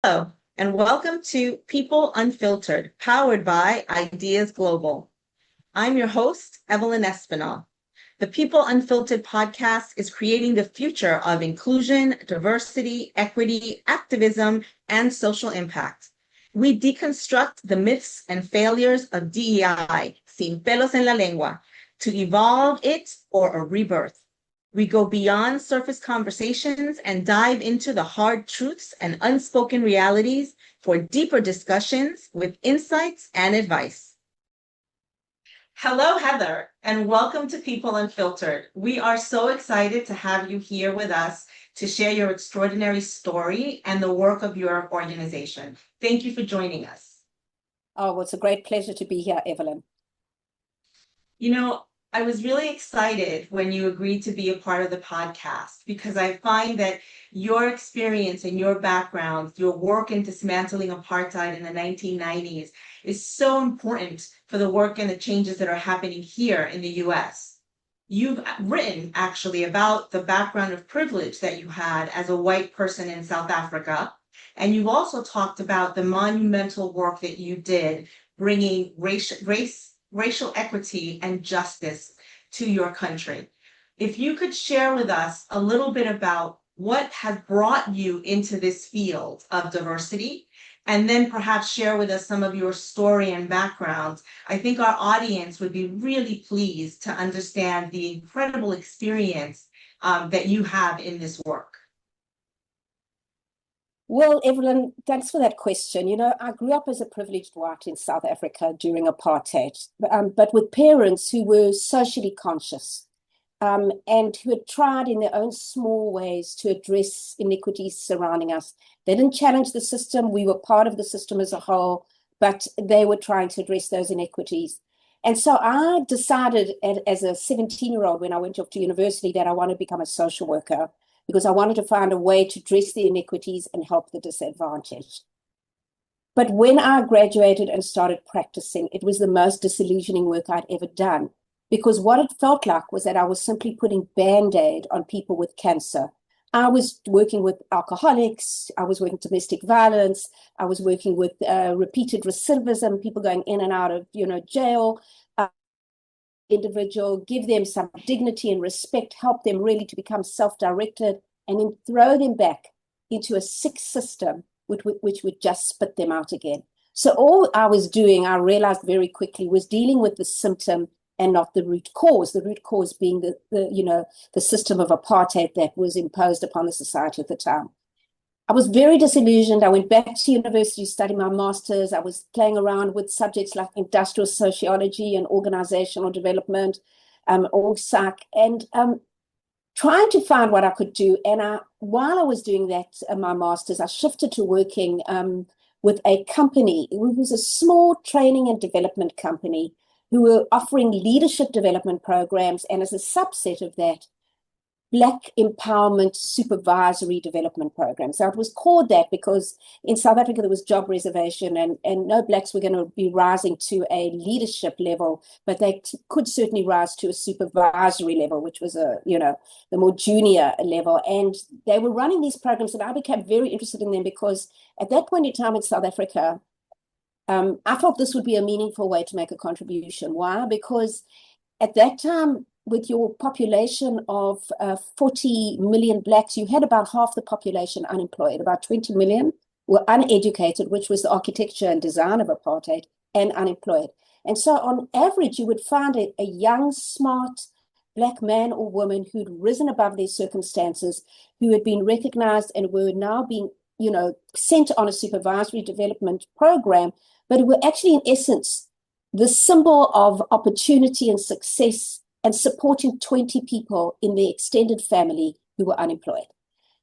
Hello, and welcome to People Unfiltered, powered by Ideas Global. I'm your host, Evelyn Espinal. The People Unfiltered podcast is creating the future of inclusion, diversity, equity, activism, and social impact. We deconstruct the myths and failures of DEI, sin pelos en la lengua, to evolve it or a rebirth. We go beyond surface conversations and dive into the hard truths and unspoken realities for deeper discussions with insights and advice. Hello, Heather, and welcome to People Unfiltered. We are so excited to have you here with us to share your extraordinary story and the work of your organization. Thank you for joining us. Oh, well, it's a great pleasure to be here, Evelyn. I was really excited when you agreed to be a part of the podcast because I find that your experience and your background, your work in dismantling apartheid in the 1990s is so important for the work and the changes that are happening here in the US. You've written actually about the background of privilege that you had as a white person in South Africa. And you've also talked about the monumental work that you did bringing racial equity and justice to your country. If you could share with us a little bit about what has brought you into this field of diversity, and then perhaps share with us some of your story and background, I think our audience would be really pleased to understand the incredible experience that you have in this work. Well, Evelyn, thanks for that question. I grew up as a privileged white in South Africa during apartheid, but with parents who were socially conscious and who had tried in their own small ways to address inequities surrounding us. They didn't challenge the system. We were part of the system as a whole, but they were trying to address those inequities. And so I decided as a 17-year-old when I went off to university that I wanted to become a social worker, because I wanted to find a way to address the inequities and help the disadvantaged. But when I graduated and started practicing, it was the most disillusioning work I'd ever done, because what it felt like was that I was simply putting Band-Aid on people with cancer. I was working with alcoholics, I was working domestic violence, I was working with repeated recidivism, people going in and out of jail, individual, give them some dignity and respect, help them really to become self-directed, and then throw them back into a sick system which would just spit them out again. So all I was doing, I realized very quickly, was dealing with the symptom and not the root cause. The root cause being the system of apartheid that was imposed upon the society at the time. I was very disillusioned. I went back to university to study my master's. I was playing around with subjects like industrial sociology and organizational development, org psych, and trying to find what I could do. And while I was doing that, my master's, I shifted to working with a company. It was a small training and development company who were offering leadership development programs, and as a subset of that, Black empowerment supervisory development programs. So it was called that because in South Africa there was job reservation and no Blacks were going to be rising to a leadership level, but they could certainly rise to a supervisory level, which was the more junior level. And they were running these programs, and I became very interested in them because at that point in time in South Africa, I thought this would be a meaningful way to make a contribution. Why? Because at that time, with your population of 40 million Blacks, you had about half the population unemployed. About 20 million were uneducated, which was the architecture and design of apartheid, and unemployed. And so on average, you would find a young, smart Black man or woman who'd risen above their circumstances, who had been recognized and were now being sent on a supervisory development program, but who were actually, in essence, the symbol of opportunity and success and supporting 20 people in the extended family who were unemployed.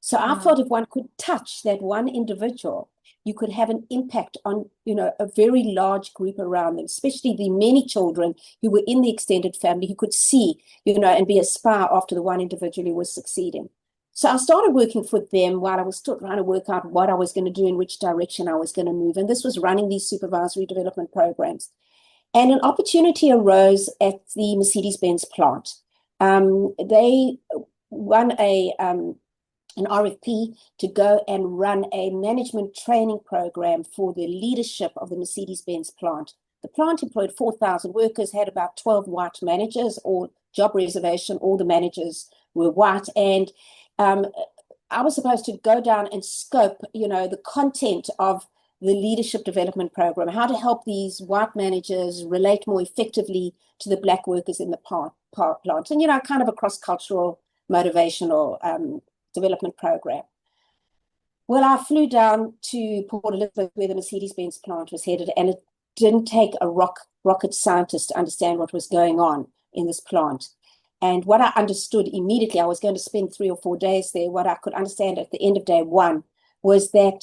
So I thought if one could touch that one individual, you could have an impact on, a very large group around them, especially the many children who were in the extended family who could see, and be aspire after the one individual who was succeeding. So I started working for them while I was still trying to work out what I was going to do, in which direction I was going to move. And this was running these supervisory development programs. And an opportunity arose at the Mercedes-Benz plant. They won a an RFP to go and run a management training program for the leadership of the Mercedes-Benz plant. The plant employed 4,000 workers, had about 12 white managers, or job reservation. All the managers were white. And I was supposed to go down and scope, the content of the leadership development program, how to help these white managers relate more effectively to the black workers in the plant. And, kind of a cross-cultural motivational development program. Well, I flew down to Port Elizabeth, where the Mercedes-Benz plant was headed, and it didn't take a rocket scientist to understand what was going on in this plant. And what I understood immediately, I was going to spend 3 or 4 days there, what I could understand at the end of day one was that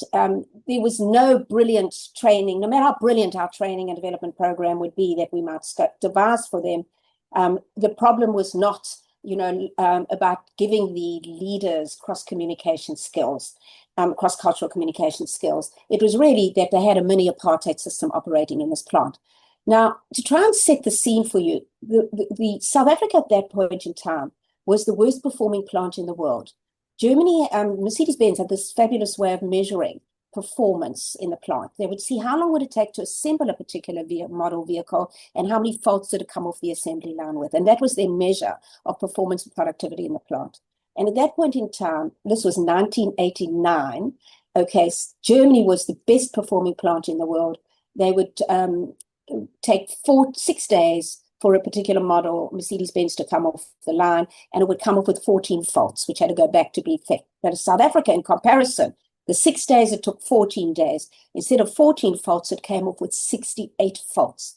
there was no brilliant training, no matter how brilliant our training and development program would be that we might devise for them. The problem was not about giving the leaders cross-communication skills, cross-cultural communication skills. It was really that they had a mini apartheid system operating in this plant. Now, to try and set the scene for you, the South Africa at that point in time was the worst performing plant in the world. Germany, Mercedes-Benz had this fabulous way of measuring performance in the plant. They would see how long would it take to assemble a particular model vehicle and how many faults did it come off the assembly line with. And that was their measure of performance and productivity in the plant. And at that point in time, this was 1989, okay, Germany was the best performing plant in the world. They would take 6 days for a particular model, Mercedes-Benz, to come off the line, and it would come off with 14 faults, which had to go back to be fixed. But in South Africa, in comparison, the 6 days, it took 14 days. Instead of 14 faults, it came off with 68 faults.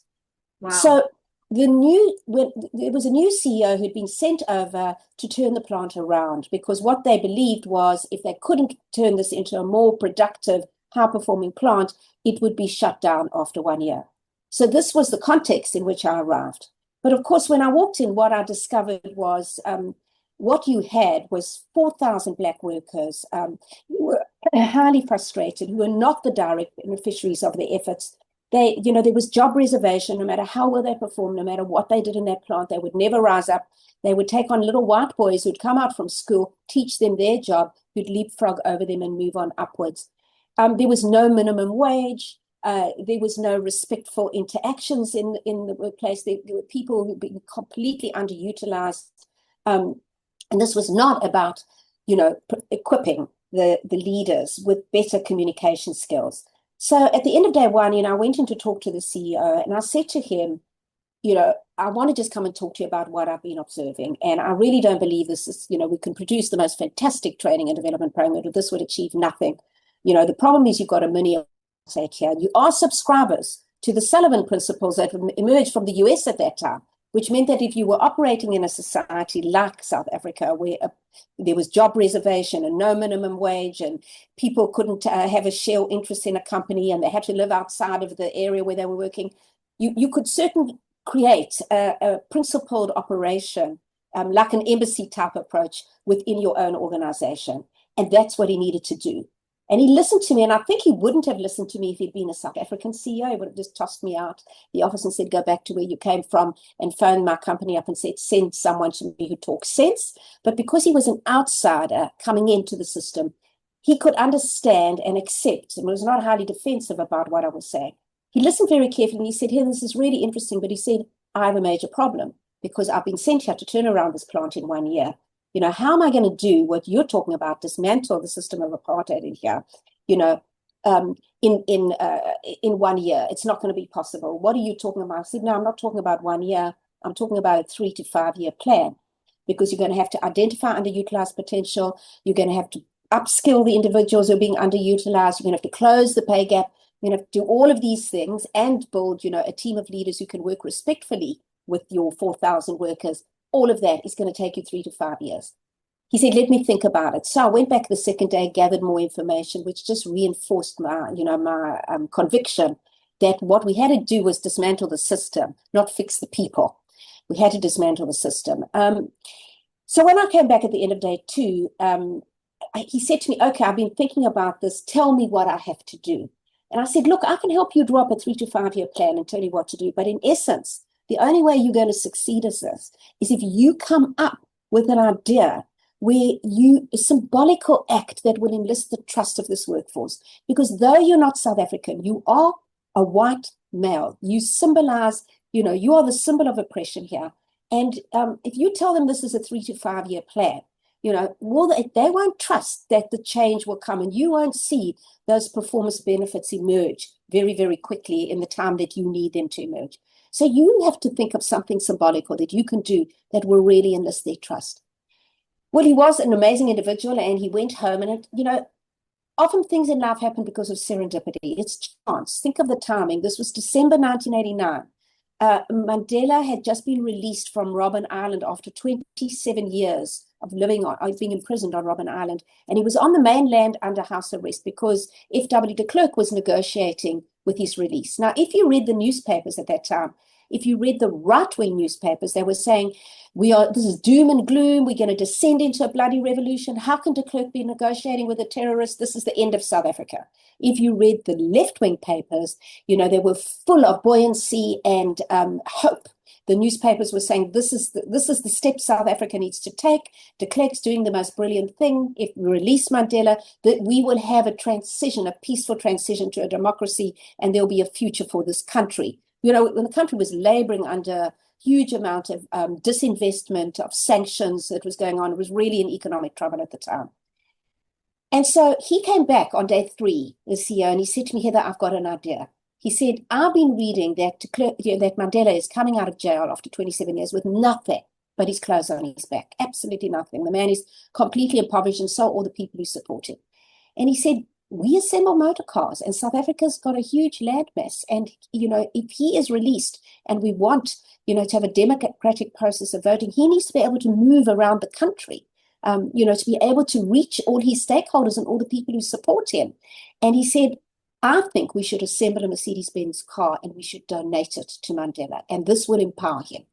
Wow. So there was a new CEO who'd been sent over to turn the plant around, because what they believed was if they couldn't turn this into a more productive, high-performing plant, it would be shut down after 1 year. So this was the context in which I arrived. But of course, when I walked in, what I discovered was what you had was 4,000 black workers who were highly frustrated, who were not the direct beneficiaries of the efforts. There was job reservation. No matter how well they performed, no matter what they did in that plant, they would never rise up. They would take on little white boys who'd come out from school, teach them their job, who'd leapfrog over them and move on upwards. There was no minimum wage. There was no respectful interactions in the workplace. There were people who'd been completely underutilized. And this was not about, equipping the leaders with better communication skills. So at the end of day one, I went in to talk to the CEO, and I said to him, I want to just come and talk to you about what I've been observing. And I really don't believe this is, we can produce the most fantastic training and development program, but this would achieve nothing. The problem is you've got a mini apartheid here. You are subscribers to the Sullivan principles that emerged from the US at that time, which meant that if you were operating in a society like South Africa, where there was job reservation and no minimum wage, and people couldn't have a share interest in a company, and they had to live outside of the area where they were working, you could certainly create a principled operation, like an embassy type approach within your own organization. And that's what he needed to do. And he listened to me, and I think he wouldn't have listened to me if he'd been a South African CEO. He would have just tossed me out the office and said, go back to where you came from, and phoned my company up and said, send someone to me who talks sense. But because he was an outsider coming into the system, he could understand and accept, and was not highly defensive about what I was saying. He listened very carefully, and he said, hey, this is really interesting. But he said, I have a major problem, because I've been sent here to turn around this plant in 1 year. How am I going to do what you're talking about, dismantle the system of apartheid in here, in 1 year? It's not going to be possible. What are you talking about? I said, no, I'm not talking about 1 year. I'm talking about a 3 to 5 year plan, because you're going to have to identify underutilized potential. You're going to have to upskill the individuals who are being underutilized. You're going to have to close the pay gap. You're going to have to do all of these things and build, a team of leaders who can work respectfully with your 4,000 workers. All of that is going to take you 3 to 5 years. He said, let me think about it. So I went back the second day, gathered more information, which just reinforced my conviction that what we had to do was dismantle the system, not fix the people. We had to dismantle the system. So when I came back at the end of day two, he said to me, okay, I've been thinking about this. Tell me what I have to do. And I said, look, I can help you draw up a 3 to 5 year plan and tell you what to do. But in essence, the only way you're going to succeed as this is if you come up with an idea a symbolical act that will enlist the trust of this workforce. Because though you're not South African, you are a white male. You symbolize, you are the symbol of oppression here. And if you tell them this is a 3 to 5 year plan, they won't trust that the change will come, and you won't see those performance benefits emerge very, very quickly in the time that you need them to emerge. So you have to think of something symbolical that you can do that will really enlist their trust. Well, he was an amazing individual, and he went home, and often things in life happen because of serendipity. It's chance. Think of the timing. This was December 1989. Mandela had just been released from Robben Island after 27 years of being imprisoned on Robben Island. And he was on the mainland under house arrest because F.W. de Klerk was negotiating with his release. Now, if you read the newspapers at that time, if you read the right-wing newspapers, they were saying, this is doom and gloom, we're going to descend into a bloody revolution. How can de Klerk be negotiating with a terrorist? This is the end of South Africa. If you read the left-wing papers, they were full of buoyancy and hope. The newspapers were saying, this is the step South Africa needs to take. De Klerk's doing the most brilliant thing. If we release Mandela, that we will have a peaceful transition to a democracy, and there'll be a future for this country. When the country was laboring under huge amount of disinvestment, of sanctions that was going on, it was really in economic trouble at the time. And so he came back on day 3, the CEO, and he said to me, Heather, I've got an idea. He said, I've been reading that Mandela is coming out of jail after 27 years with nothing but his clothes on his back, absolutely nothing. The man is completely impoverished, and so are all the people who support him. And he said, we assemble motor cars, and South Africa's got a huge landmass. And, if he is released and we want, to have a democratic process of voting, he needs to be able to move around the country, to be able to reach all his stakeholders and all the people who support him. And he said, I think we should assemble a Mercedes-Benz car and we should donate it to Mandela, and this will empower him.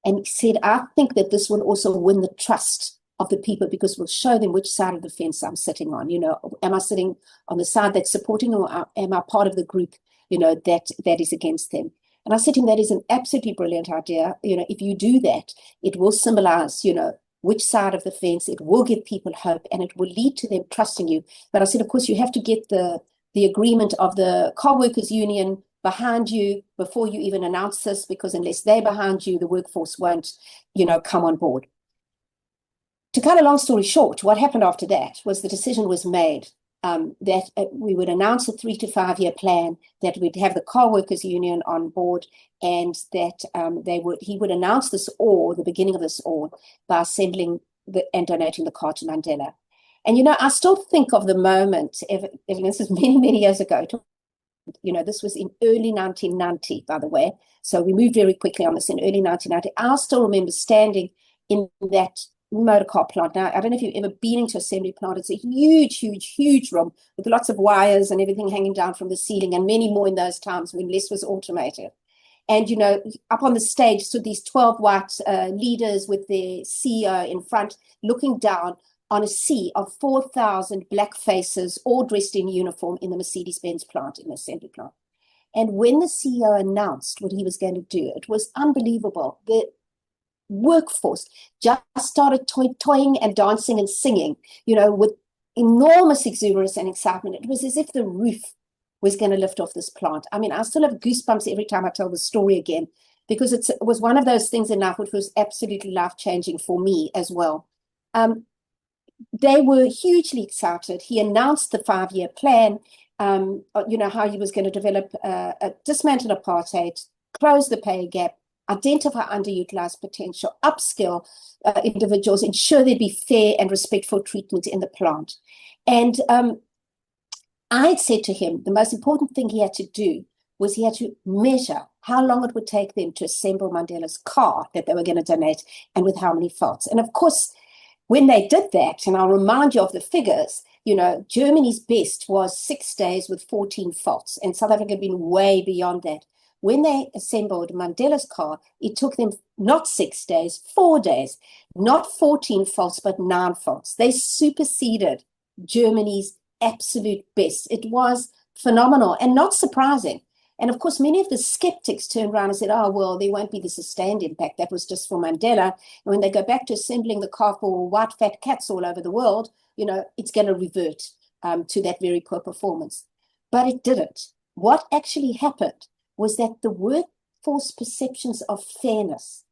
And he said, I think that this will also win the trust of the people, because we'll show them which side of the fence I'm sitting on. Am I sitting on the side that's supporting, or am I part of the group, that is against them? And I said to him, that is an absolutely brilliant idea. If you do that, it will symbolize, which side of the fence. It will give people hope, and it will lead to them trusting you. But I said, of course, you have to get the agreement of the car workers union behind you before you even announce this, because unless they're behind you, the workforce won't, come on board. To cut a long story short, what happened after that was the decision was made that we would announce a 3 to 5 year plan, that we'd have the car workers union on board, and that he would announce the beginning of this by assembling and donating the car to Mandela. And, I still think of the moment, this is many, many years ago, this was in early 1990, by the way. So we moved very quickly on this in early 1990. I still remember standing in that motor car plant. Now, I don't know if you've ever been into assembly plant. It's a huge, huge, huge room with lots of wires and everything hanging down from the ceiling, and many more in those times when less was automated. And, up on the stage stood these 12 white leaders with their CEO in front, looking down on a sea of 4,000 black faces, all dressed in uniform, in the Mercedes-Benz plant, in the assembly plant. And when the CEO announced what he was going to do, it was unbelievable. The workforce just started toying and dancing and singing, with enormous exuberance and excitement. It was as if the roof was going to lift off this plant. I mean, I still have goosebumps every time I tell the story again, because it was one of those things in life which was absolutely life-changing for me as well. They were hugely excited. He announced the 5-year plan, how he was going to develop dismantle apartheid, close the pay gap, identify underutilized potential, upskill individuals, ensure there'd be fair and respectful treatment in the plant. And I had said to him, the most important thing he had to do was he had to measure how long it would take them to assemble Mandela's car that they were going to donate, and with how many faults. And of course, when they did that, and I'll remind you of the figures, Germany's best was 6 days with 14 faults, and South Africa had been way beyond that. When they assembled Mandela's car, it took them not 6 days, 4 days, not 14 faults, but 9 faults. They superseded Germany's absolute best. It was phenomenal and not surprising, And of course, many of the skeptics turned around and said, oh, well, there won't be the sustained impact. That was just for Mandela. And when they go back to assembling the cardboard white fat cats all over the world, it's going to revert to that very poor performance. But it didn't. What actually happened was that the workforce perceptions of fairness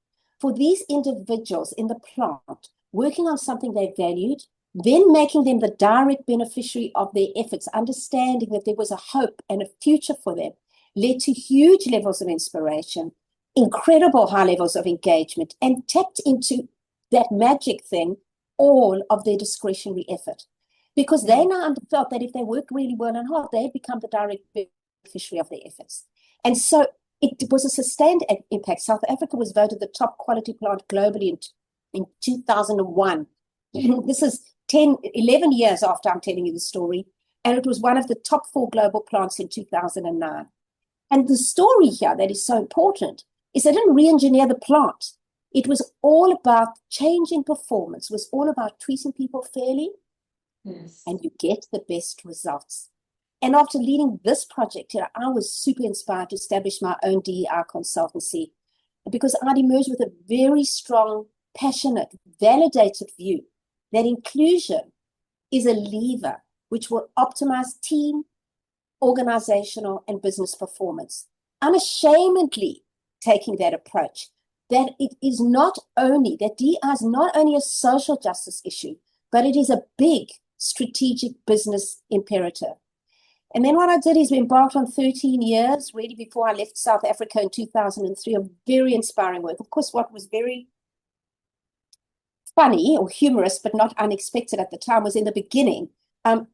for these individuals in the plant working on something they valued, then making them the direct beneficiary of their efforts, understanding that there was a hope and a future for them, led to huge levels of inspiration, incredible high levels of engagement, and tapped into that magic thing, all of their discretionary effort. Because they now felt that if they worked really well and hard, they'd become the direct beneficiary of their efforts. And so it was a sustained impact. South Africa was voted the top quality plant globally in 2001. This is 11 years after I'm telling you the story. And it was one of the top 4 global plants in 2009. And the story here that is so important is they didn't re-engineer the plant. It was all about changing performance, was all about treating people fairly. Yes. And you get the best results. And after leading this project, I was super inspired to establish my own DEI consultancy because I'd emerged with a very strong, passionate, validated view that inclusion is a lever which will optimize team, organizational, and business performance. Unashamedly taking that approach, that it is not only, that DEI is not only a social justice issue, but it is a big strategic business imperative. And then what I did is we embarked on 13 years, really before I left South Africa in 2003, of very inspiring work. Of course, what was very funny or humorous, but not unexpected at the time, was in the beginning,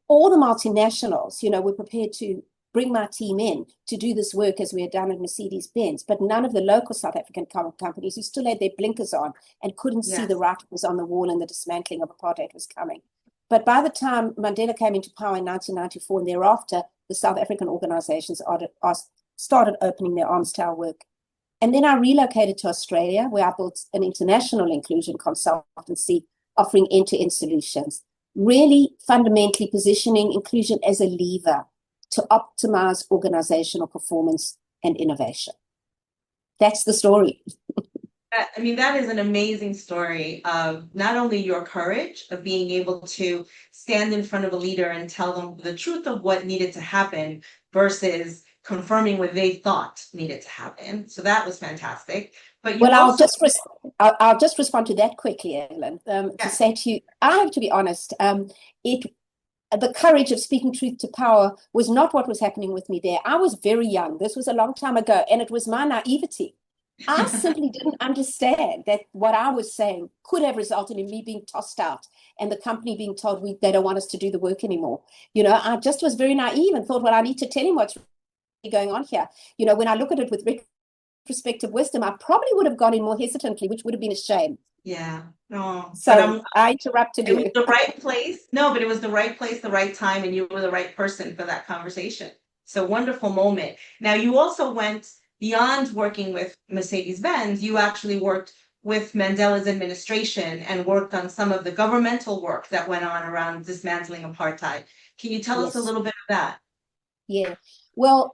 all the multinationals, were prepared to bring my team in to do this work as we had done at Mercedes-Benz, but none of the local South African companies who still had their blinkers on and couldn't see the writing was on the wall and the dismantling of apartheid was coming. But by the time Mandela came into power in 1994 and thereafter, the South African organizations started opening their arms to our work. And then I relocated to Australia, where I built an international inclusion consultancy offering end-to-end solutions, really fundamentally positioning inclusion as a lever to optimize organizational performance and innovation. That's the story. I mean, that is an amazing story of not only your courage of being able to stand in front of a leader and tell them the truth of what needed to happen versus confirming what they thought needed to happen. So that was fantastic. But you I'll just respond to that quickly, Evelyn, to say to you, I have to be honest, the courage of speaking truth to power was not what was happening with me there. I was very young. This was a long time ago, and it was my naivety. I simply didn't understand that what I was saying could have resulted in me being tossed out and the company being told they don't want us to do the work anymore. I just was very naive and thought, well, I need to tell him what's going on here. When I look at it with retrospective wisdom, I probably would have gone in more hesitantly, which would have been a shame. Yeah. No. So I interrupted you. It was the right place. No, but it was the right place, the right time, and you were the right person for that conversation. So wonderful moment. Now, you also went beyond working with Mercedes-Benz. You actually worked with Mandela's administration and worked on some of the governmental work that went on around dismantling apartheid. Can you tell us a little bit of that? Yeah. Well,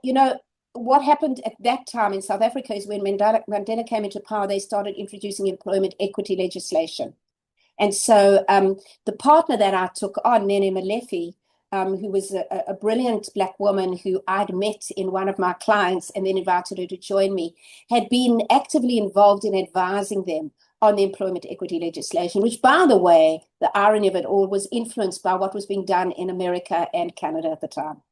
what happened at that time in South Africa is when Mandela came into power, they started introducing employment equity legislation. And so the partner that I took on, Nene Malefi, who was a brilliant Black woman who I'd met in one of my clients and then invited her to join me, had been actively involved in advising them on the employment equity legislation, which, by the way, the irony of it all was influenced by what was being done in America and Canada at the time.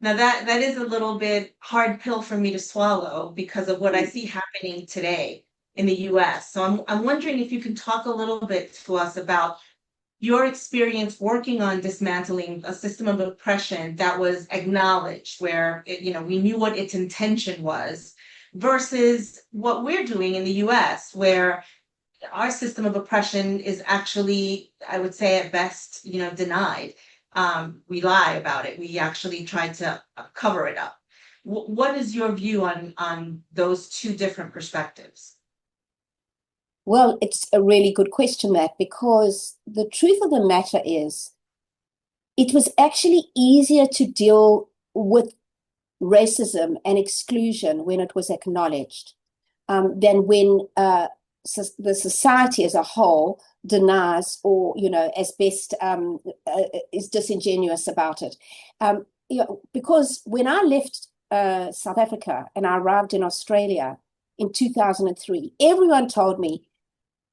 Now that is a little bit hard pill for me to swallow because of what I see happening today in the US. So I'm wondering if you can talk a little bit to us about your experience working on dismantling a system of oppression that was acknowledged, where we knew what its intention was, versus what we're doing in the US, where our system of oppression is actually, I would say at best, denied. We lie about it. We actually try to cover it up. What is your view on those two different perspectives? Well, it's a really good question, Matt, because the truth of the matter is it was actually easier to deal with racism and exclusion when it was acknowledged, than when the society as a whole denies or, as best is disingenuous about it. Because when I left South Africa and I arrived in Australia in 2003, everyone told me,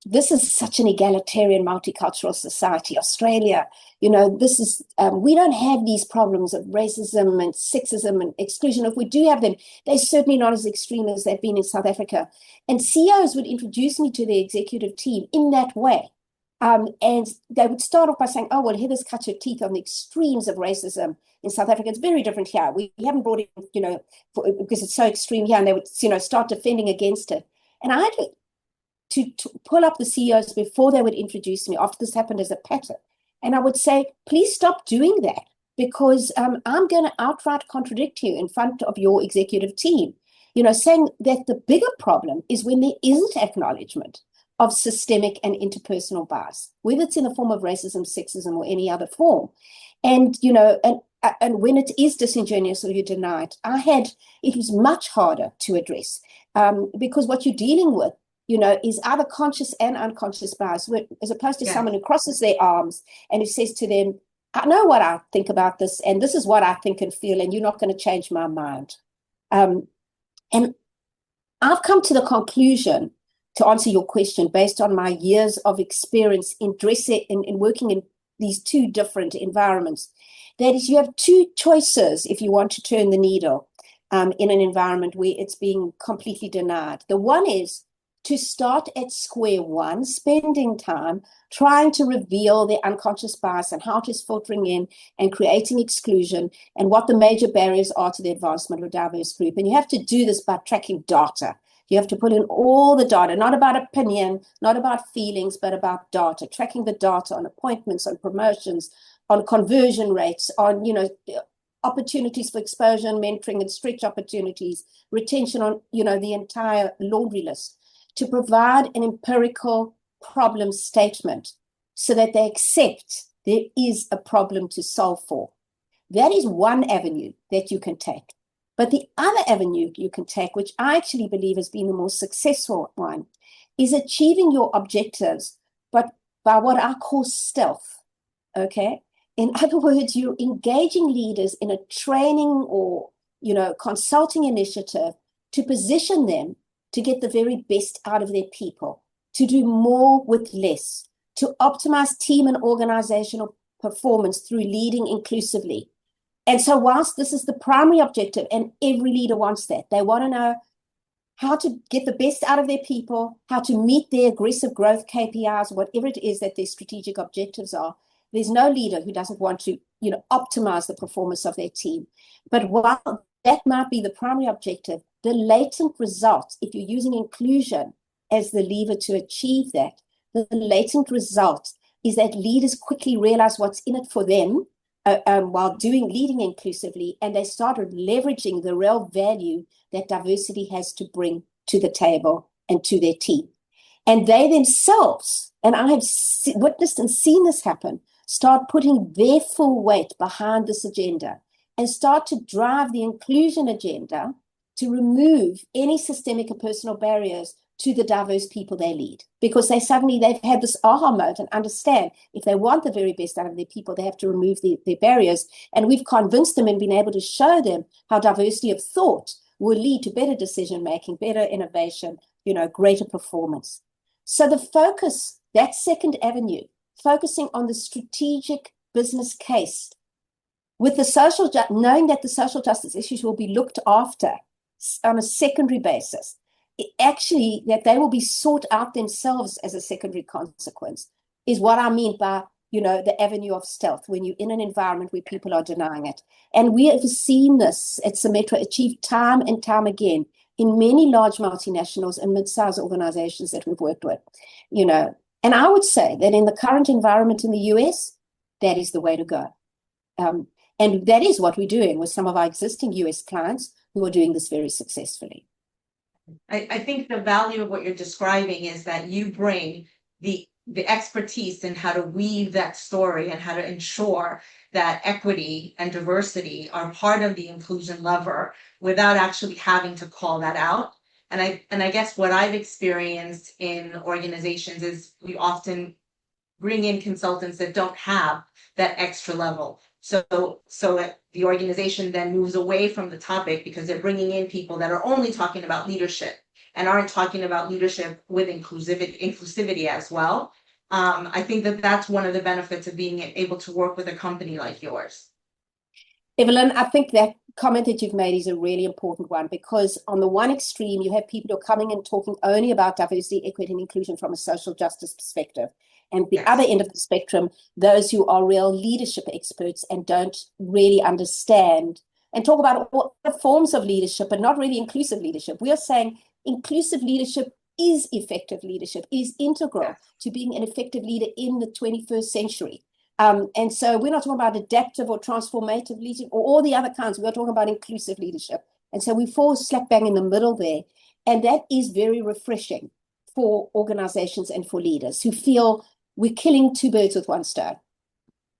this is such an egalitarian multicultural society, Australia. This is, we don't have these problems of racism and sexism and exclusion. If we do have them, they're certainly not as extreme as they've been in South Africa. And CEOs would introduce me to the executive team in that way. And they would start off by saying, oh, well, Heather's cut her teeth on the extremes of racism in South Africa. It's very different here. We haven't brought it, because it's so extreme here. And they would, start defending against it. And I had to pull up the CEOs before they would introduce me, after this happened as a pattern. And I would say, please stop doing that, because I'm going to outright contradict you in front of your executive team, saying that the bigger problem is when there isn't acknowledgement of systemic and interpersonal bias, whether it's in the form of racism, sexism, or any other form. And, and when it is disingenuous or you deny it, it was much harder to address, because what you're dealing with, is either conscious and unconscious bias, as opposed to someone who crosses their arms and who says to them, I know what I think about this, and this is what I think and feel, and you're not going to change my mind. And I've come to the conclusion, to answer your question, based on my years of experience in working in these two different environments, that is, you have two choices if you want to turn the needle in an environment where it's being completely denied. The one is to start at square one, spending time trying to reveal their unconscious bias and how it is filtering in and creating exclusion and what the major barriers are to the advancement of a diverse group. And you have to do this by tracking data. You have to put in all the data, not about opinion, not about feelings, but about data, tracking the data on appointments, on promotions, on conversion rates, on, opportunities for exposure and mentoring and stretch opportunities, retention, on, the entire laundry list, to provide an empirical problem statement so that they accept there is a problem to solve for. That is one avenue that you can take. But the other avenue you can take, which I actually believe has been the most successful one, is achieving your objectives, but by what I call stealth, okay? In other words, you're engaging leaders in a training or, consulting initiative to position them to get the very best out of their people, to do more with less, to optimize team and organizational performance through leading inclusively. And so whilst this is the primary objective, and every leader wants that, they want to know how to get the best out of their people, how to meet their aggressive growth KPIs, whatever it is that their strategic objectives are. There's no leader who doesn't want to, optimize the performance of their team. But while that might be the primary objective, the latent result, if you're using inclusion as the lever to achieve that, the latent result is that leaders quickly realize what's in it for them while leading inclusively, and they started leveraging the real value that diversity has to bring to the table and to their team. And they themselves, and I have witnessed and seen this happen, start putting their full weight behind this agenda and start to drive the inclusion agenda to remove any systemic and personal barriers to the diverse people they lead, because they've had this aha moment and understand if they want the very best out of their people, they have to remove their barriers. And we've convinced them and been able to show them how diversity of thought will lead to better decision-making, better innovation, greater performance. So the focus, that second avenue, focusing on the strategic business case with the knowing that the social justice issues will be looked after on a secondary basis, actually that they will be sought out themselves as a secondary consequence, is what I mean by, the avenue of stealth, when you're in an environment where people are denying it. And we have seen this at Symmetra achieved time and time again in many large multinationals and mid-sized organizations that we've worked with, And I would say that in the current environment in the US, that is the way to go. And that is what we're doing with some of our existing US clients who are doing this very successfully. I think the value of what you're describing is that you bring the expertise in how to weave that story and how to ensure that equity and diversity are part of the inclusion lever without actually having to call that out. And I guess what I've experienced in organizations is we often bring in consultants that don't have that extra level. So the organization then moves away from the topic because they're bringing in people that are only talking about leadership and aren't talking about leadership with inclusivity as well. I think that that's one of the benefits of being able to work with a company like yours. Evelyn, I think that comment that you've made is a really important one, because on the one extreme, you have people who are coming and talking only about diversity, equity, and inclusion from a social justice perspective. And the other end of the spectrum, those who are real leadership experts and don't really understand and talk about all the forms of leadership, but not really inclusive leadership. We are saying inclusive leadership is effective leadership, is integral to being an effective leader in the 21st century. And so we're not talking about adaptive or transformative leadership or all the other kinds. We're talking about inclusive leadership. And so we fall slap bang in the middle there. And that is very refreshing for organizations and for leaders who feel we're killing two birds with one stone.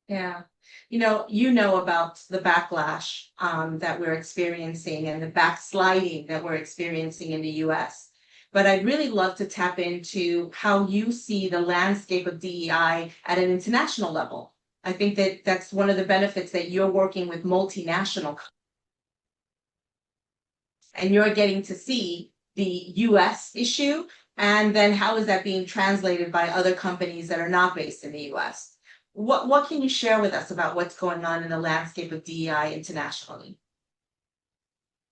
Yeah. You know about the backlash that we're experiencing and the backsliding that we're experiencing in the US. But I'd really love to tap into how you see the landscape of DEI at an international level. I think that that's one of the benefits, that you're working with multinational and you're getting to see the US issue, and then how is that being translated by other companies that are not based in the US? What can you share with us about what's going on in the landscape of DEI internationally?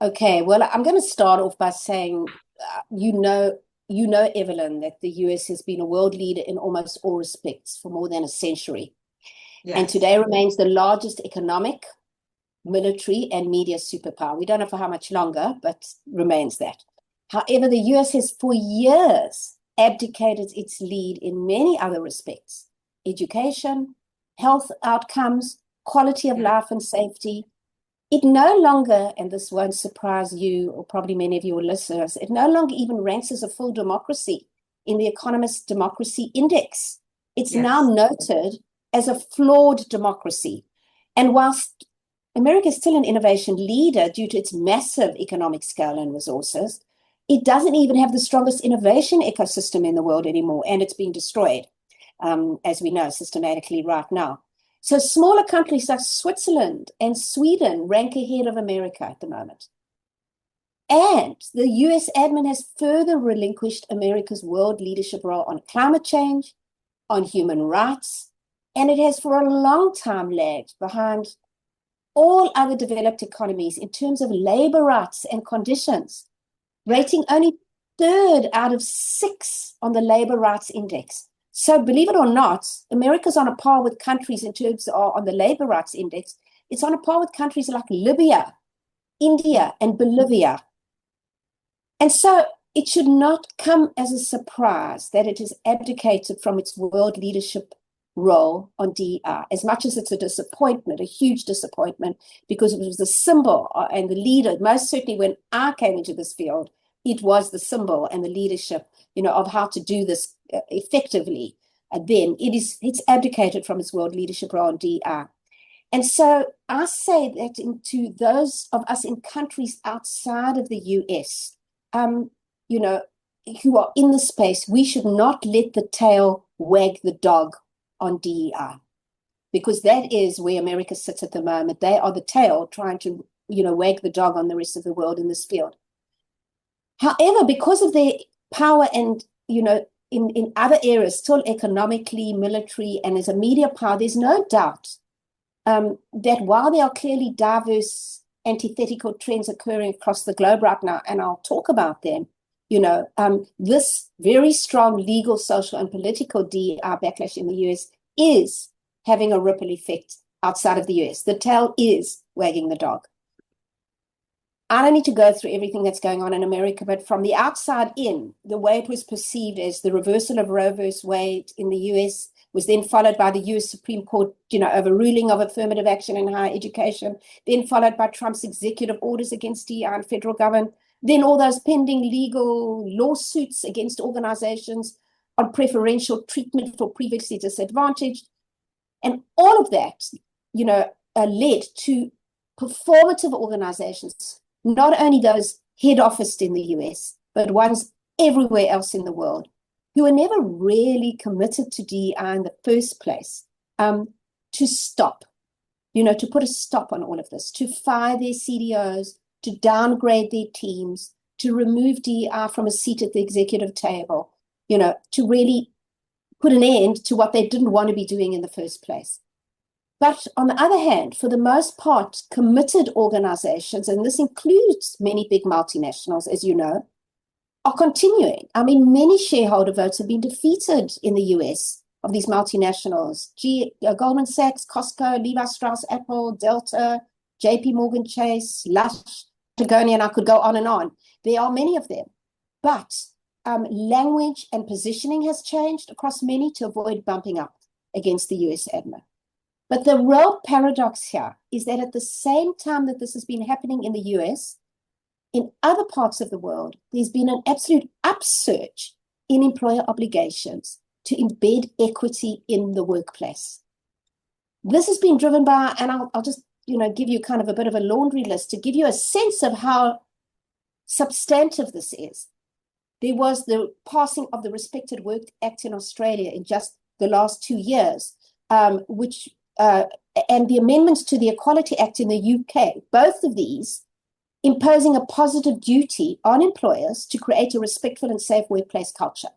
Okay, well, I'm going to start off by saying, you know, Evelyn, that the US has been a world leader in almost all respects for more than a century. Yes. And today remains the largest economic, military, and media superpower. We don't know for how much longer, but remains that. However, the US has for years abdicated its lead in many other respects: education, health outcomes, quality of life and safety. It no longer, and this won't surprise you or probably many of your listeners, it no longer even ranks as a full democracy in the Economist Democracy Index. It's now noted as a flawed democracy. And whilst America is still an innovation leader due to its massive economic scale and resources, it doesn't even have the strongest innovation ecosystem in the world anymore, and it's being destroyed, as we know, systematically right now. So smaller countries like Switzerland and Sweden rank ahead of America at the moment. And the US admin has further relinquished America's world leadership role on climate change, on human rights, and it has for a long time lagged behind all other developed economies in terms of labor rights and conditions, rating only 3rd out of 6 on the Labor Rights Index. So believe it or not, America's on a par with countries in terms of on the Labor Rights Index. It's on a par with countries like Libya, India, and Bolivia. And so it should not come as a surprise that it has abdicated from its world leadership role on DEI, as much as it's a disappointment, a huge disappointment, because it was the symbol and the leader. Most certainly when I came into this field, it was the symbol and the leadership, of how to do this effectively. And then it's abdicated from its world leadership role on DEI. And so I say that to those of us in countries outside of the US, who are in the space, we should not let the tail wag the dog on DEI, because that is where America sits at the moment. They are the tail trying to, wag the dog on the rest of the world in this field. However, because of their power and, in other areas, still economically, military, and as a media power, there's no doubt that while there are clearly diverse antithetical trends occurring across the globe right now, and I'll talk about them, this very strong legal, social, and political DEI backlash in the US is having a ripple effect outside of the US. The tail is wagging the dog. I don't need to go through everything that's going on in America, but from the outside in, the way it was perceived as the reversal of Roe v. Wade in the US was then followed by the US Supreme Court, overruling of affirmative action in higher education, then followed by Trump's executive orders against DEI and federal government, then all those pending legal lawsuits against organizations on preferential treatment for previously disadvantaged. And all of that led to performative organizations, not only those head officed in the US, but ones everywhere else in the world, who were never really committed to DEI in the first place, to stop, to put a stop on all of this, to fire their CDOs, to downgrade their teams, to remove DEI from a seat at the executive table, to really put an end to what they didn't want to be doing in the first place. But on the other hand, for the most part, committed organizations, and this includes many big multinationals, as you know, are continuing. I mean, many shareholder votes have been defeated in the US of these multinationals. Goldman Sachs, Costco, Levi Strauss, Apple, Delta, JP Morgan Chase, Lush, Patagonia, and I could go on and on. There are many of them. But language and positioning has changed across many to avoid bumping up against the US admin. But the real paradox here is that at the same time that this has been happening in the US, in other parts of the world, there's been an absolute upsurge in employer obligations to embed equity in the workplace. This has been driven by, and I'll just give you kind of a bit of a laundry list to give you a sense of how substantive this is. There was the passing of the Respected Work Act in Australia in just the last 2 years, and the amendments to the Equality Act in the UK, both of these imposing a positive duty on employers to create a respectful and safe workplace culture.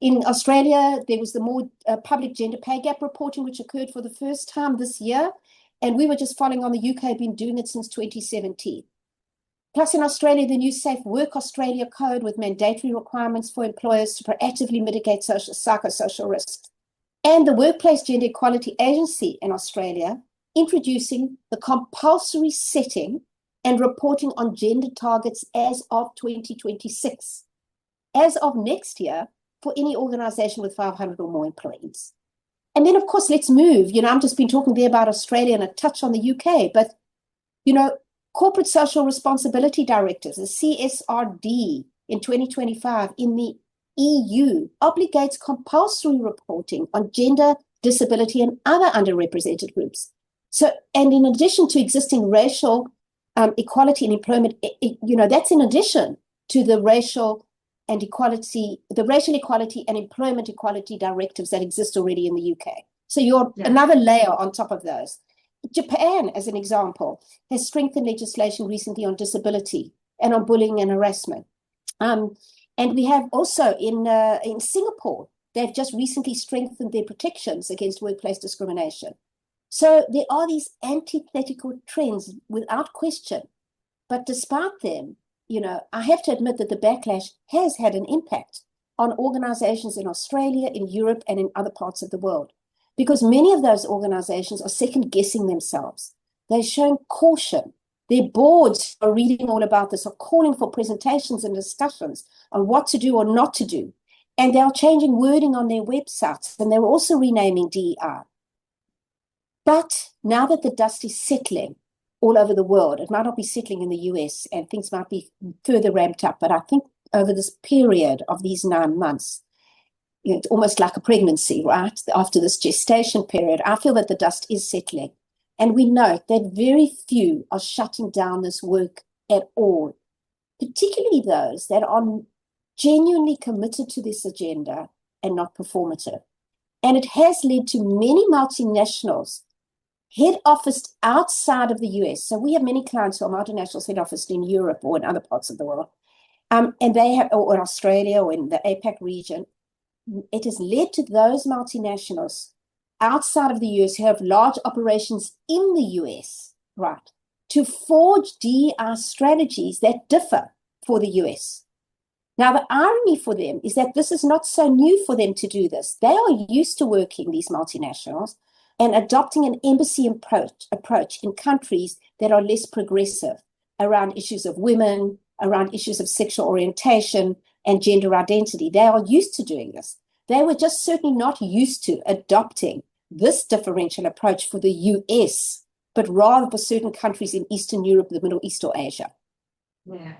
In Australia, there was the more public gender pay gap reporting, which occurred for the first time this year, and we were just following on the UK, been doing it since 2017. Plus in Australia, the new Safe Work Australia Code with mandatory requirements for employers to proactively mitigate psychosocial risks. And the Workplace Gender Equality Agency in Australia introducing the compulsory setting and reporting on gender targets as of 2026, as of next year for any organization with 500 or more employees. And then, of course, let's move. I've just been talking there about Australia and a touch on the UK, but, corporate social responsibility directives, the CSRD in 2025 in the EU obligates compulsory reporting on gender, disability, and other underrepresented groups. So, and in addition to existing racial equality in employment, that's in addition to the racial equality and employment equality directives that exist already in the UK. So you're another layer on top of those. Japan, as an example, has strengthened legislation recently on disability and on bullying and harassment. And we have also in Singapore, they've just recently strengthened their protections against workplace discrimination. So there are these antithetical trends without question. But despite them, I have to admit that the backlash has had an impact on organizations in Australia, in Europe, and in other parts of the world, because many of those organizations are second-guessing themselves. They're showing caution. Their boards are reading all about this, are calling for presentations and discussions on what to do or not to do. And they are changing wording on their websites, and they're also renaming DEI. But now that the dust is settling all over the world, it might not be settling in the US and things might be further ramped up, but I think over this period of these 9 months, it's almost like a pregnancy, right? After this gestation period, I feel that the dust is settling. And we know that very few are shutting down this work at all, particularly those that are genuinely committed to this agenda and not performative. And it has led to many multinationals head officed outside of the US. So we have many clients who are multinationals head officed in Europe or in other parts of the world. And they have, or in Australia or in the APAC region. It has led to those multinationals outside of the US who have large operations in the US, right, to forge DEI strategies that differ for the US. Now, the irony for them is that this is not so new for them to do this. They are used to working, these multinationals, and adopting an embassy approach in countries that are less progressive around issues of women, around issues of sexual orientation and gender identity. They are used to doing this. They were just certainly not used to adopting this differential approach for the US, but rather for certain countries in Eastern Europe, the Middle East, or Asia. Yeah.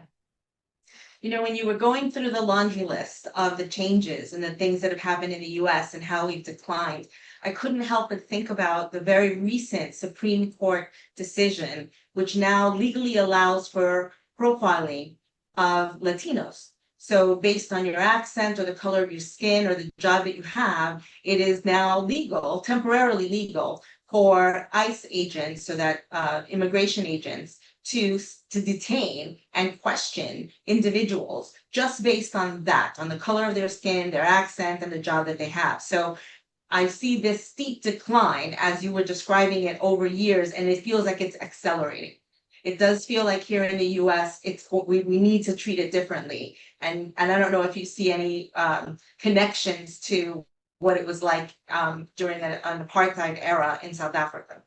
When you were going through the laundry list of the changes and the things that have happened in the US and how we've declined, I couldn't help but think about the very recent Supreme Court decision, which now legally allows for profiling of Latinos. So based on your accent or the color of your skin or the job that you have, it is now legal, temporarily legal, for ICE agents, so that immigration agents, to detain and question individuals just based on that, on the color of their skin, their accent, and the job that they have. So I see this steep decline as you were describing it over years, and it feels like it's accelerating. It does feel like here in the US, we need to treat it differently. And I don't know if you see any connections to what it was like during an apartheid era in South Africa.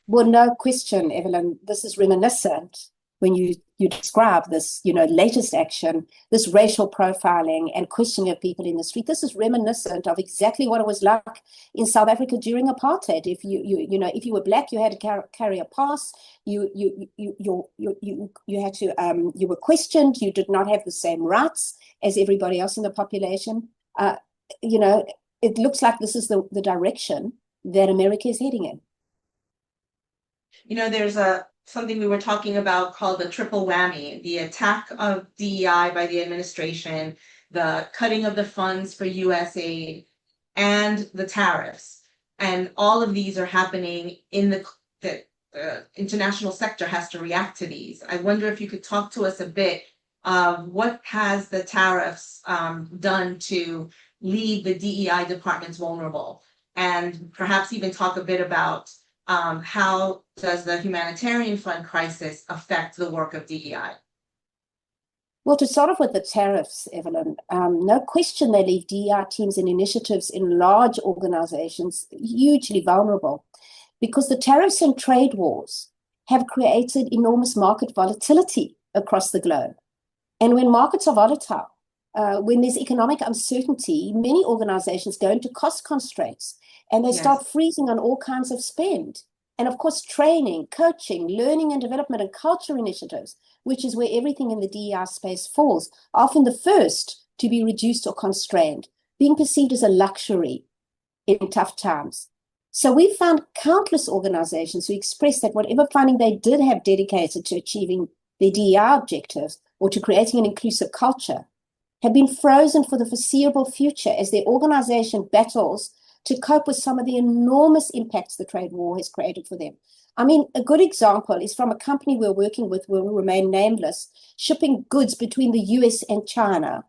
Well, no question, Evelyn. This is reminiscent when you describe this, latest action, this racial profiling and questioning of people in the street. This is reminiscent of exactly what it was like in South Africa during apartheid. If if you were black, you had to carry a pass. You had to you were questioned. You did not have the same rights as everybody else in the population. It looks like this is the direction that America is heading in. There's something we were talking about called the triple whammy: the attack of DEI by the administration, the cutting of the funds for USAID, and the tariffs. And all of these are happening in the international sector has to react to these. I wonder if you could talk to us a bit of what has the tariffs done to leave the DEI departments vulnerable, and perhaps even talk a bit about how does the humanitarian fund crisis affect the work of DEI? Well, to start off with the tariffs, Evelyn, no question they leave DEI teams and initiatives in large organizations hugely vulnerable, because the tariffs and trade wars have created enormous market volatility across the globe. And when markets are volatile, when there's economic uncertainty, many organizations go into cost constraints and they start freezing on all kinds of spend. And of course, training, coaching, learning and development and culture initiatives, which is where everything in the DEI space falls, are often the first to be reduced or constrained, being perceived as a luxury in tough times. So we found countless organizations who expressed that whatever funding they did have dedicated to achieving their DEI objectives or to creating an inclusive culture had been frozen for the foreseeable future as their organization battles to cope with some of the enormous impacts the trade war has created for them. I mean, a good example is from a company we're working with, will remain nameless, shipping goods between the US and China,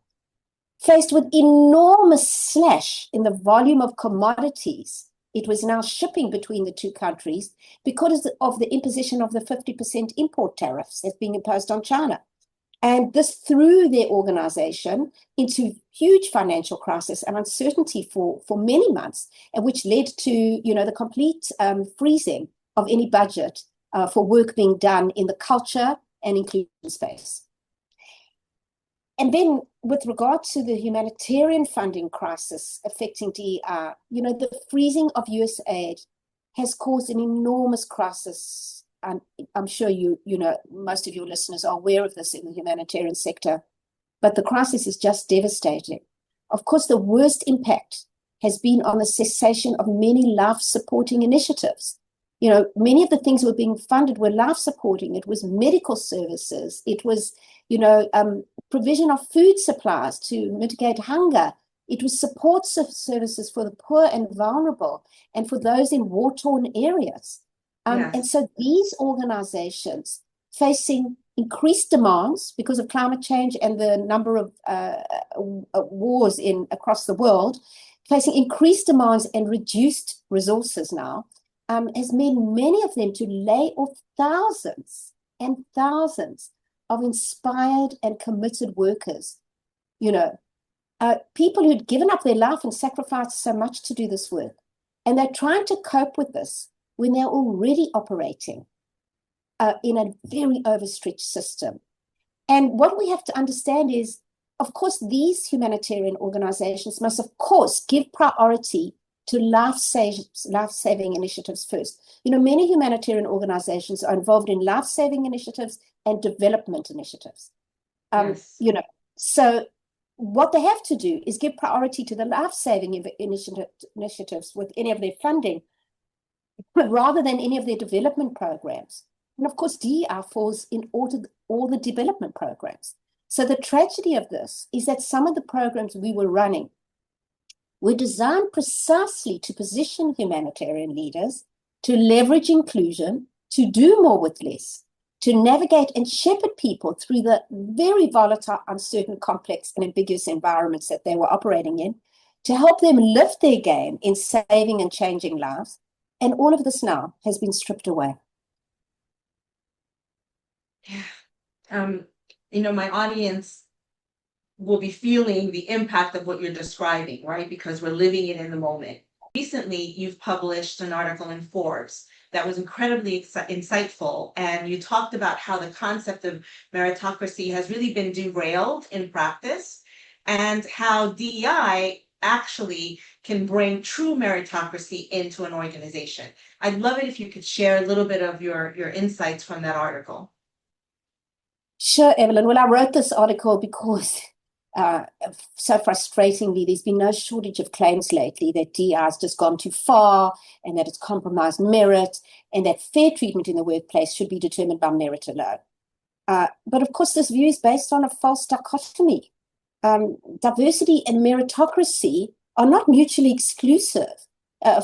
faced with enormous slash in the volume of commodities it was now shipping between the two countries because of the imposition of the 50% import tariffs that's being imposed on China. And this threw their organization into huge financial crisis and uncertainty for many months, and which led to, the complete freezing of any budget for work being done in the culture and inclusion space. And then with regard to the humanitarian funding crisis affecting DEI, the freezing of US aid has caused an enormous crisis. And I'm sure most of your listeners are aware of this in the humanitarian sector, but the crisis is just devastating. Of course, the worst impact has been on the cessation of many life-supporting initiatives. Many of the things that were being funded were life-supporting. It was medical services. It was, provision of food supplies to mitigate hunger. It was support services for the poor and vulnerable and for those in war-torn areas. And so these organizations facing increased demands because of climate change and the number of wars across the world, facing increased demands and reduced resources now, has made many of them to lay off thousands and thousands of inspired and committed workers. People who'd given up their life and sacrificed so much to do this work. And they're trying to cope with this when they're already operating in a very overstretched system. And what we have to understand is, of course, these humanitarian organizations must, of course, give priority to life-saving initiatives first. Many humanitarian organizations are involved in life-saving initiatives and development initiatives. So what they have to do is give priority to the life-saving initiatives with any of their funding, rather than any of their development programs. And of course, DEI falls in all the development programs. So the tragedy of this is that some of the programs we were running were designed precisely to position humanitarian leaders to leverage inclusion, to do more with less, to navigate and shepherd people through the very volatile, uncertain, complex, and ambiguous environments that they were operating in, to help them lift their game in saving and changing lives. And all of this now has been stripped away. Yeah. My audience will be feeling the impact of what you're describing, right? Because we're living it in the moment. Recently, you've published an article in Forbes that was incredibly insightful, and you talked about how the concept of meritocracy has really been derailed in practice, and how DEI actually can bring true meritocracy into an organization. I'd love it if you could share a little bit of your insights from that article. Sure, Evelyn. Well, I wrote this article because so frustratingly, there's been no shortage of claims lately that DEI has just gone too far, and that it's compromised merit, and that fair treatment in the workplace should be determined by merit alone. But of course, this view is based on a false dichotomy. Diversity and meritocracy are not mutually exclusive.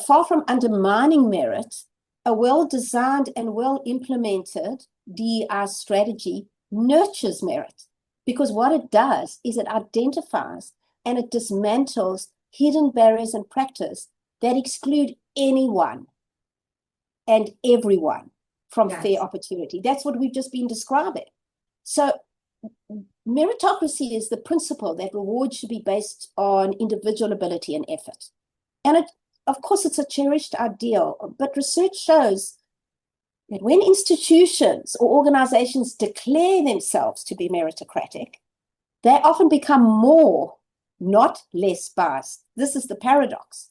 Far from undermining merit, a well-designed and well-implemented DEI strategy nurtures merit, because what it does is it identifies and it dismantles hidden barriers in practice that exclude anyone and everyone from fair opportunity. That's what we've just been describing. So meritocracy is the principle that rewards should be based on individual ability and effort. And of course, it's a cherished ideal, but research shows that when institutions or organizations declare themselves to be meritocratic, they often become more, not less biased. This is the paradox.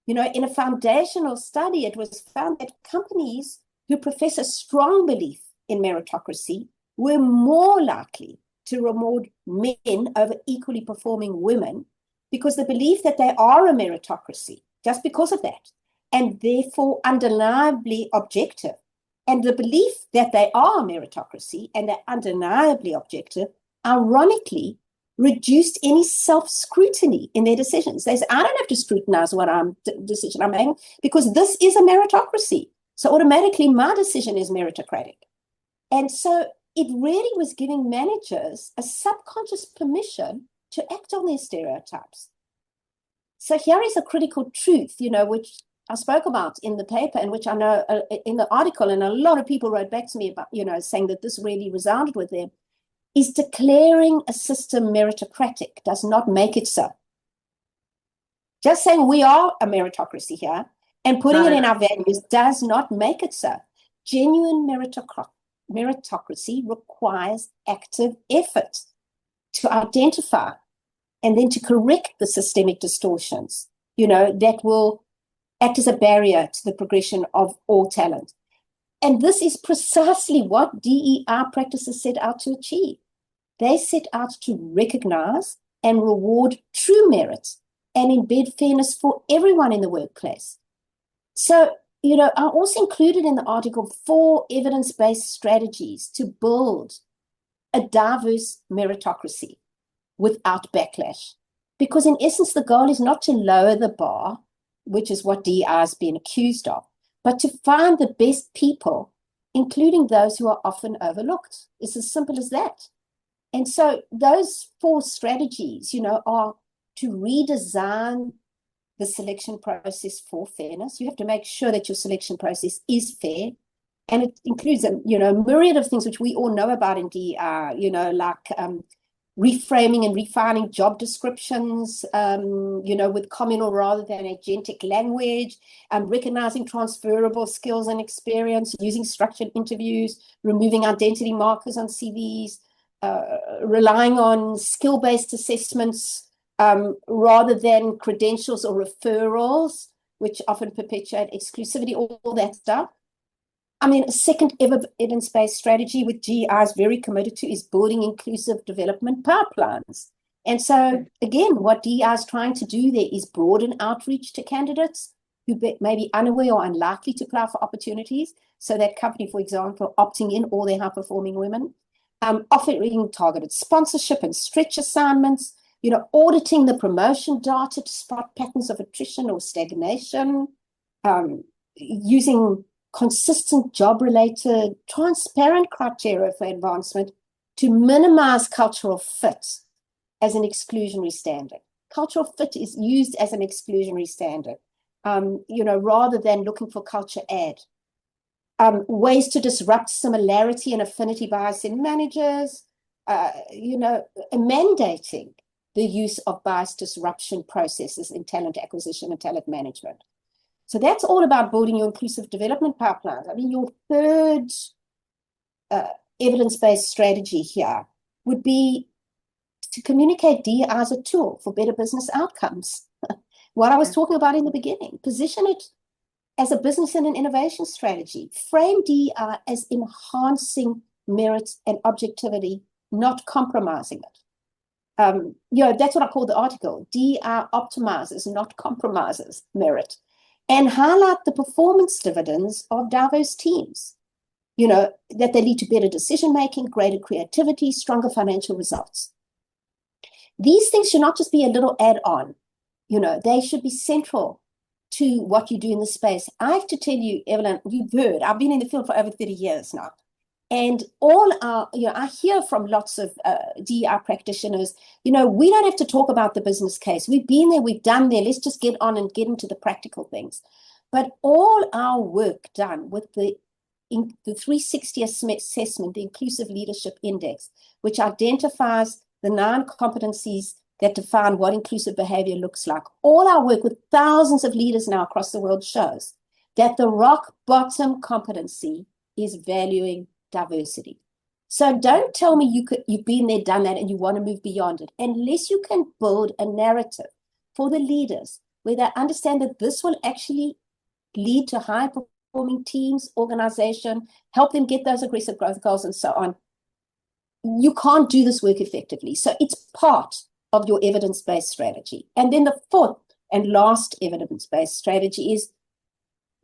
In a foundational study, it was found that companies who profess a strong belief in meritocracy were more likely to reward men over equally performing women, because the belief that they are a meritocracy, just because of that, and therefore undeniably objective, and the belief that they are a meritocracy and they're undeniably objective, ironically, reduced any self-scrutiny in their decisions. They say, I don't have to scrutinize what decision I'm making, because this is a meritocracy. So automatically my decision is meritocratic. And so it really was giving managers a subconscious permission to act on their stereotypes. So here is a critical truth, which I spoke about in the paper, and which I know in the article, and a lot of people wrote back to me about, saying that this really resounded with them, is declaring a system meritocratic does not make it so. Just saying we are a meritocracy here and putting it in our values does not make it so. Genuine meritocracy requires active effort to identify and then to correct the systemic distortions, that will act as a barrier to the progression of all talent. And this is precisely what DEI practices set out to achieve. They set out to recognize and reward true merit and embed fairness for everyone in the workplace. So, I also included in the article 4 evidence-based strategies to build a diverse meritocracy without backlash. Because in essence, the goal is not to lower the bar, which is what DEI has been accused of, but to find the best people, including those who are often overlooked. It's as simple as that. And so those 4 strategies, are to redesign the selection process for fairness. You have to make sure that your selection process is fair. And it includes a myriad of things which we all know about in DEI, like reframing and refining job descriptions, with communal rather than agentic language, recognizing transferable skills and experience, using structured interviews, removing identity markers on CVs, relying on skill-based assessments rather than credentials or referrals, which often perpetuate exclusivity, all that stuff. A second evidence-based strategy which DEI is very committed to is building inclusive development pipelines And so, again, what DEI is trying to do there is broaden outreach to candidates who may be unaware or unlikely to apply for opportunities. So that company, for example, opting in all their high-performing women, offering targeted sponsorship and stretch assignments, auditing the promotion data to spot patterns of attrition or stagnation, using consistent job-related, transparent criteria for advancement to minimize cultural fit as an exclusionary standard. Cultural fit is used as an exclusionary standard, rather than looking for culture add. Ways to disrupt similarity and affinity bias in managers, mandating the use of bias disruption processes in talent acquisition and talent management. So that's all about building your inclusive development pipelines. I mean, your third evidence-based strategy here would be to communicate DEI as a tool for better business outcomes. What I was talking about in the beginning, position it as a business and an innovation strategy. Frame DEI as enhancing merit and objectivity, not compromising it. That's what I call the article. DEI optimizes, not compromises merit. And highlight the performance dividends of diverse teams. That they lead to better decision-making, greater creativity, stronger financial results. These things should not just be a little add-on. They should be central to what you do in the space. I have to tell you, Evelyn, you've heard, I've been in the field for over 30 years now. And I hear from lots of DEI practitioners, we don't have to talk about the business case. We've been there, we've done there. Let's just get on and get into the practical things. But all our work done with the 360 assessment, the Inclusive Leadership Index, which identifies the 9 competencies that define what inclusive behavior looks like. All our work with thousands of leaders now across the world shows that the rock bottom competency is valuing diversity. So don't tell me you've been there, done that, and you want to move beyond it, unless you can build a narrative for the leaders where they understand that this will actually lead to high performing teams, organization, help them get those aggressive growth goals and so on. You can't do this work effectively. So it's part of your evidence-based strategy. And then the fourth and last evidence-based strategy is,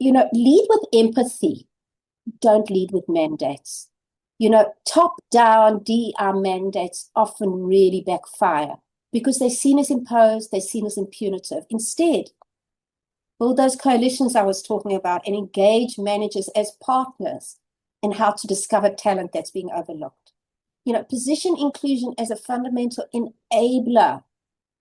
lead with empathy. Don't lead with mandates. Top-down DEI mandates often really backfire because they're seen as imposed, they're seen as impunitive. Instead, build those coalitions I was talking about and engage managers as partners in how to discover talent that's being overlooked. Position inclusion as a fundamental enabler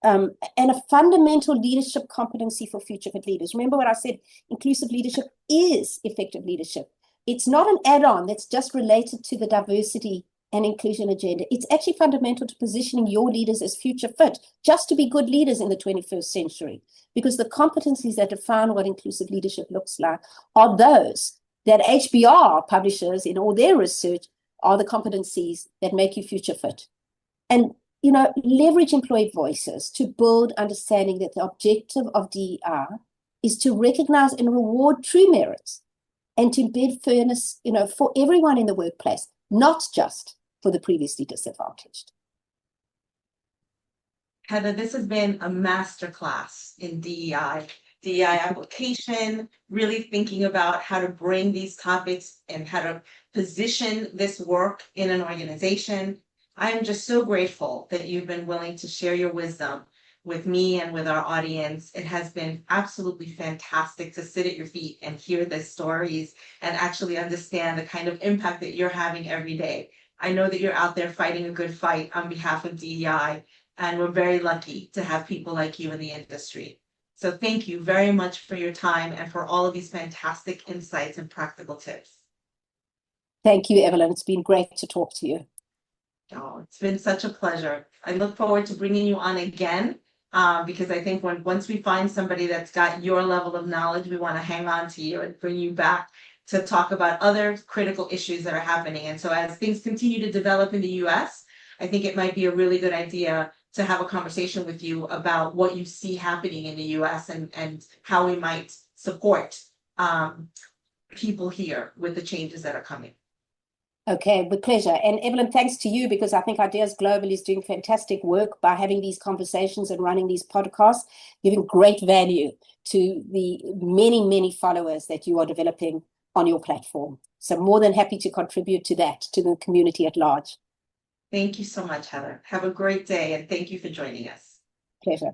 and a fundamental leadership competency for future fit leaders. Remember what I said, inclusive leadership is effective leadership. It's not an add-on that's just related to the diversity and inclusion agenda. It's actually fundamental to positioning your leaders as future fit, just to be good leaders in the 21st century. Because the competencies that define what inclusive leadership looks like are those that HBR publishes in all their research are the competencies that make you future fit. And, leverage employee voices to build understanding that the objective of DEI is to recognize and reward true merits and to embed fairness, for everyone in the workplace, not just for the previously disadvantaged. Heather, this has been a masterclass in DEI application, really thinking about how to bring these topics and how to position this work in an organization. I am just so grateful that you've been willing to share your wisdom with me and with our audience. It has been absolutely fantastic to sit at your feet and hear the stories and actually understand the kind of impact that you're having every day. I know that you're out there fighting a good fight on behalf of DEI, and we're very lucky to have people like you in the industry. So thank you very much for your time and for all of these fantastic insights and practical tips. Thank you, Evelyn. It's been great to talk to you. Oh, it's been such a pleasure. I look forward to bringing you on again because I think once we find somebody that's got your level of knowledge, we want to hang on to you and bring you back to talk about other critical issues that are happening. And so as things continue to develop in the US, I think it might be a really good idea to have a conversation with you about what you see happening in the US and how we might support people here with the changes that are coming. Okay, with pleasure. And Evelyn, thanks to you, because I think Ideas Global is doing fantastic work by having these conversations and running these podcasts, giving great value to the many, many followers that you are developing on your platform. So more than happy to contribute to that, to the community at large. Thank you so much, Heather. Have a great day, and thank you for joining us. Pleasure.